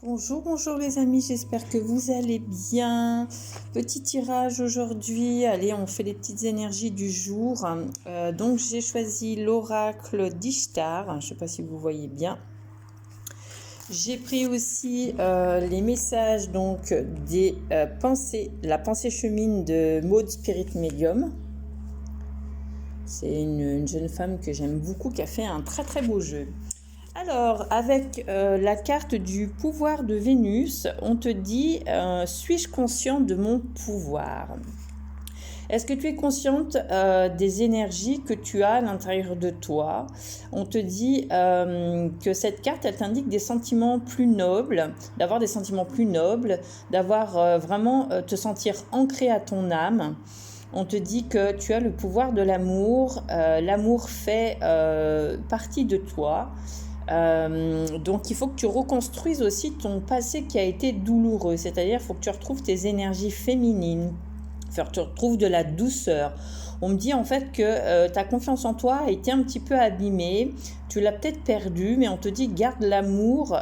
Bonjour, bonjour les amis, j'espère que vous allez bien. Petit tirage aujourd'hui, allez, on fait les petites énergies du jour. Donc j'ai choisi l'oracle d'Ishtar, je ne sais pas si vous voyez bien. J'ai pris aussi les messages donc des pensées, la pensée chemine de Maud Spirit Medium. C'est une jeune femme que j'aime beaucoup qui a fait un très très beau jeu. Alors, avec la carte du pouvoir de Vénus, on te dit suis-je consciente de mon pouvoir? Est-ce que tu es consciente des énergies que tu as à l'intérieur de toi? On te dit que cette carte, elle t'indique des sentiments plus nobles, d'avoir des sentiments plus nobles, d'avoir vraiment te sentir ancré à ton âme. On te dit que tu as le pouvoir de l'amour. L'amour fait partie de toi. Donc il faut que tu reconstruises aussi ton passé qui a été douloureux, c'est-à-dire il faut que tu retrouves tes énergies féminines, que tu retrouves de la douceur. On me dit en fait que ta confiance en toi a été un petit peu abîmée, tu l'as peut-être perdue, mais on te dit garde l'amour,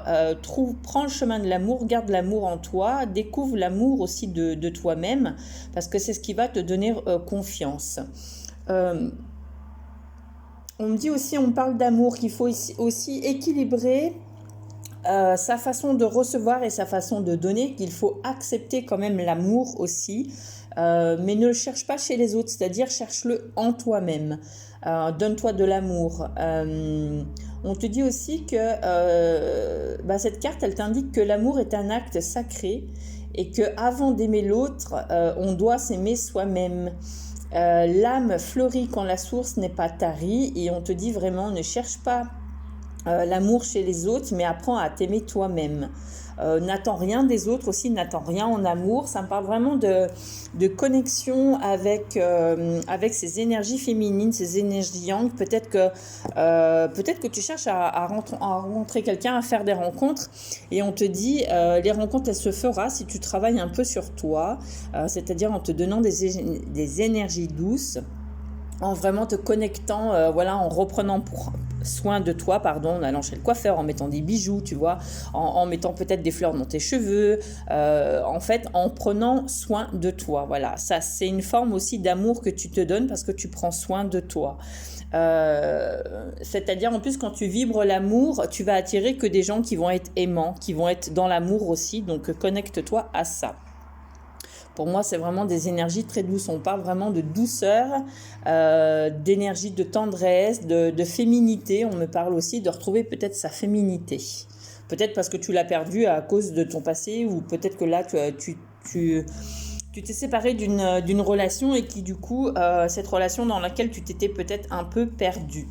prends le chemin de l'amour, garde l'amour en toi, découvre l'amour aussi de toi-même, parce que c'est ce qui va te donner confiance. On me dit aussi, on parle d'amour, qu'il faut aussi équilibrer sa façon de recevoir et sa façon de donner, qu'il faut accepter quand même l'amour aussi, mais ne le cherche pas chez les autres, c'est-à-dire cherche-le en toi-même. Donne-toi de l'amour. On te dit aussi que cette carte, elle t'indique que l'amour est un acte sacré et qu'avant d'aimer l'autre, on doit s'aimer soi-même. L'âme fleurit quand la source n'est pas tarie, et on te dit vraiment ne cherche pas l'amour chez les autres, mais apprends à t'aimer toi-même. N'attends rien des autres aussi, n'attends rien en amour. Ça me parle vraiment de connexion avec ces énergies féminines, ces énergies yang. Peut-être que tu cherches à rencontrer quelqu'un, à faire des rencontres, et on te dit les rencontres, elles se feront si tu travailles un peu sur toi, c'est-à-dire en te donnant des énergies douces, en vraiment te connectant, en reprenant soin de toi, en allant chez le coiffeur, en mettant des bijoux, tu vois, en mettant peut-être des fleurs dans tes cheveux, en fait, en prenant soin de toi. Voilà, ça, c'est une forme aussi d'amour que tu te donnes parce que tu prends soin de toi. C'est-à-dire, en plus, quand tu vibres l'amour, tu vas attirer que des gens qui vont être aimants, qui vont être dans l'amour aussi, donc connecte-toi à ça. Pour moi, c'est vraiment des énergies très douces. On parle vraiment de douceur, d'énergie de tendresse, de féminité. On me parle aussi de retrouver peut-être sa féminité. Peut-être parce que tu l'as perdue à cause de ton passé, ou peut-être que là, tu t'es séparé d'une relation et qui, du coup, cette relation dans laquelle tu t'étais peut-être un peu perdu.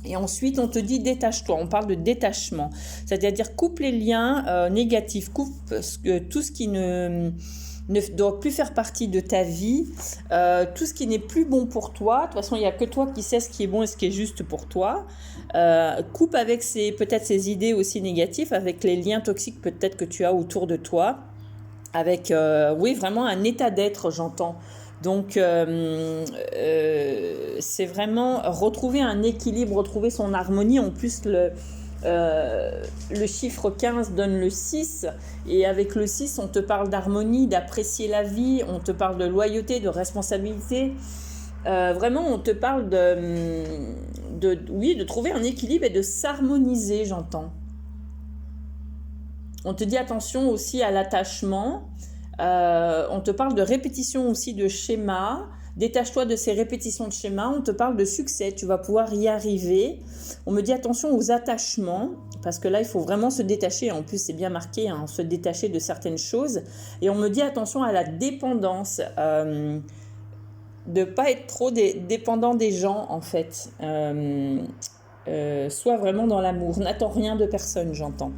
Et ensuite, on te dit détache-toi. On parle de détachement. C'est-à-dire coupe les liens négatifs, coupe tout ce qui ne doit plus faire partie de ta vie, tout ce qui n'est plus bon pour toi. De toute façon, il n'y a que toi qui sais ce qui est bon et ce qui est juste pour toi. Coupe avec peut-être ces idées aussi négatives, avec les liens toxiques peut-être que tu as autour de toi, avec vraiment un état d'être, j'entends. Donc c'est vraiment retrouver un équilibre, retrouver son harmonie. En plus, le chiffre 15 donne le 6, et avec le 6 on te parle d'harmonie, d'apprécier la vie, on te parle de loyauté, de responsabilité, vraiment on te parle de trouver un équilibre et de s'harmoniser, j'entends. On te dit attention aussi à l'attachement, on te parle de répétition aussi de schémas. Détache-toi de ces répétitions de schémas. On te parle de succès, tu vas pouvoir y arriver. On me dit attention aux attachements, parce que là, il faut vraiment se détacher. En plus, c'est bien marqué, se détacher de certaines choses. Et on me dit attention à la dépendance, de ne pas être trop dépendant des gens, en fait. Sois vraiment dans l'amour. N'attends rien de personne, j'entends.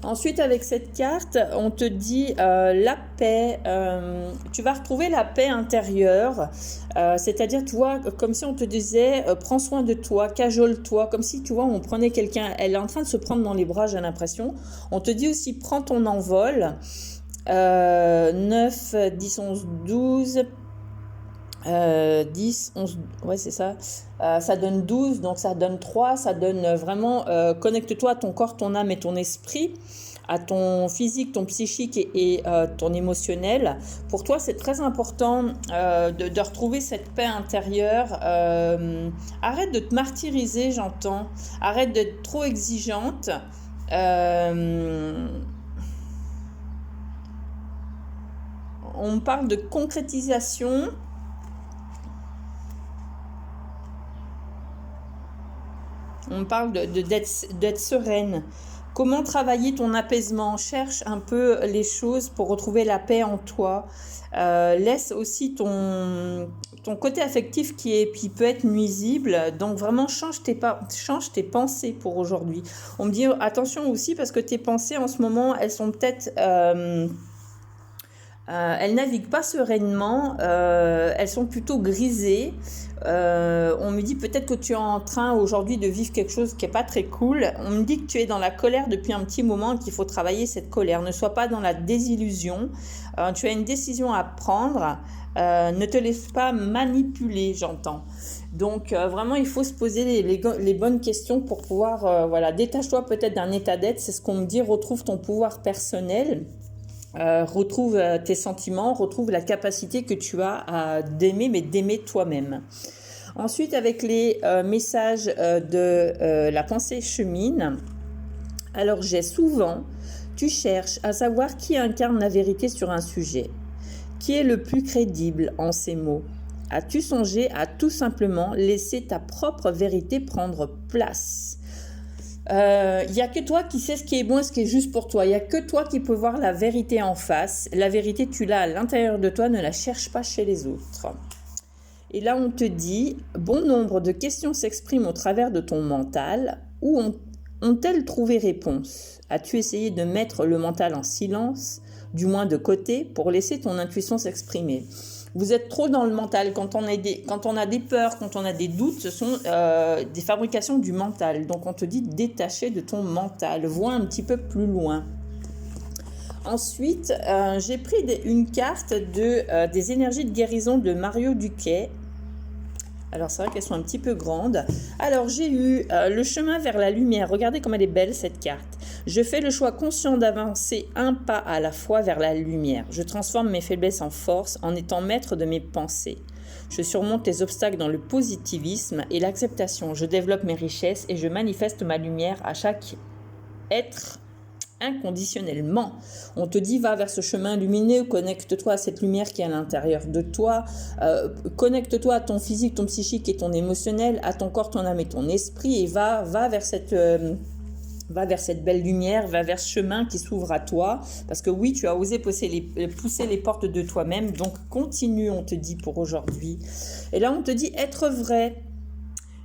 Ensuite, avec cette carte, on te dit la paix. Tu vas retrouver la paix intérieure. C'est-à-dire, tu vois, comme si on te disait, prends soin de toi, cajole-toi. Comme si, tu vois, on prenait quelqu'un, elle est en train de se prendre dans les bras, j'ai l'impression. On te dit aussi, prends ton envol. 9, 10, 11, 12... 10, 11, ouais c'est ça, ça donne 12, donc ça donne 3, ça donne vraiment, connecte-toi à ton corps, ton âme et ton esprit, à ton physique, ton psychique et ton émotionnel. Pour toi, c'est très important de retrouver cette paix intérieure. Arrête de te martyriser, j'entends. Arrête d'être trop exigeante. On me parle de concrétisation. On parle d'être sereine. Comment travailler ton apaisement? Cherche un peu les choses pour retrouver la paix en toi. Laisse aussi ton côté affectif qui peut être nuisible. Donc vraiment, change tes pensées pour aujourd'hui. On me dit attention aussi parce que tes pensées en ce moment, elles sont peut-être... elles naviguent pas sereinement, elles sont plutôt grisées. On me dit peut-être que tu es en train aujourd'hui de vivre quelque chose qui est pas très cool. On me dit que tu es dans la colère depuis un petit moment et qu'il faut travailler cette colère. Ne sois pas dans la désillusion. Tu as une décision à prendre. Ne te laisse pas manipuler, j'entends. Donc vraiment, il faut se poser les bonnes questions pour pouvoir, voilà, détache-toi peut-être d'un état d'être. C'est ce qu'on me dit, retrouve ton pouvoir personnel. Retrouve tes sentiments, retrouve la capacité que tu as d'aimer, mais d'aimer toi-même. Ensuite, avec les messages de la pensée chemine, alors j'ai souvent, tu cherches à savoir qui incarne la vérité sur un sujet. Qui est le plus crédible en ces mots? As-tu songé à tout simplement laisser ta propre vérité prendre place? Il n'y a que toi qui sais ce qui est bon et ce qui est juste pour toi. Il n'y a que toi qui peux voir la vérité en face. La vérité, tu l'as à l'intérieur de toi, ne la cherche pas chez les autres. Et là, on te dit, bon nombre de questions s'expriment au travers de ton mental. Où ont-elles trouvé réponse? As-tu essayé de mettre le mental en silence, du moins de côté, pour laisser ton intuition s'exprimer? Vous êtes trop dans le mental. Quand on a des peurs, quand on a des doutes, ce sont des fabrications du mental. Donc on te dit détacher de ton mental. Vois un petit peu plus loin. Ensuite, j'ai pris une carte des énergies de guérison de Mario Duquet. Alors c'est vrai qu'elles sont un petit peu grandes. Alors j'ai eu le chemin vers la lumière. Regardez comme elle est belle cette carte. Je fais le choix conscient d'avancer un pas à la fois vers la lumière. Je transforme mes faiblesses en force en étant maître de mes pensées. Je surmonte les obstacles dans le positivisme et l'acceptation. Je développe mes richesses et je manifeste ma lumière à chaque être inconditionnellement. On te dit va vers ce chemin lumineux, connecte-toi à cette lumière qui est à l'intérieur de toi, connecte-toi à ton physique, ton psychique et ton émotionnel, à ton corps, ton âme et ton esprit et va vers cette belle lumière, va vers ce chemin qui s'ouvre à toi, parce que oui, tu as osé pousser les portes de toi-même, donc continue, on te dit pour aujourd'hui. Et là, on te dit être vrai.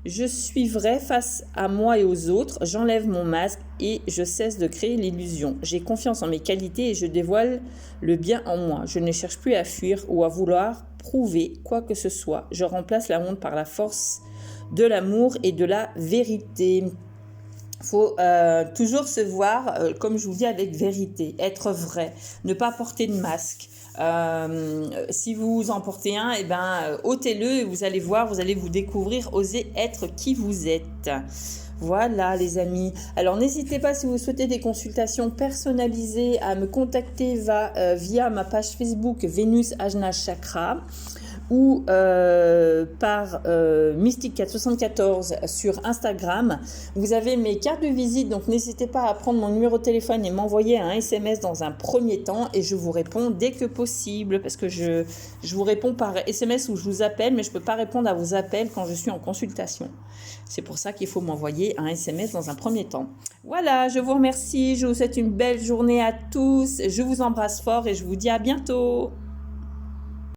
Je suis vrai face à moi et aux autres, j'enlève mon masque et je cesse de créer l'illusion. J'ai confiance en mes qualités et je dévoile le bien en moi. Je ne cherche plus à fuir ou à vouloir prouver quoi que ce soit. Je remplace la honte par la force de l'amour et de la vérité. Il faut toujours se voir, comme je vous dis, avec vérité, être vrai, ne pas porter de masque. Si vous en portez un, ôtez-le et vous allez voir, vous allez vous découvrir, oser être qui vous êtes. Voilà les amis. Alors n'hésitez pas si vous souhaitez des consultations personnalisées à me contacter via ma page Facebook Vénus Ajna Chakra ou par Mystique474 sur Instagram. Vous avez mes cartes de visite, donc n'hésitez pas à prendre mon numéro de téléphone et m'envoyer un SMS dans un premier temps et je vous réponds dès que possible parce que je vous réponds par SMS ou je vous appelle, mais je ne peux pas répondre à vos appels quand je suis en consultation. C'est pour ça qu'il faut m'envoyer un SMS dans un premier temps. Voilà, je vous remercie, je vous souhaite une belle journée à tous, je vous embrasse fort et je vous dis à bientôt.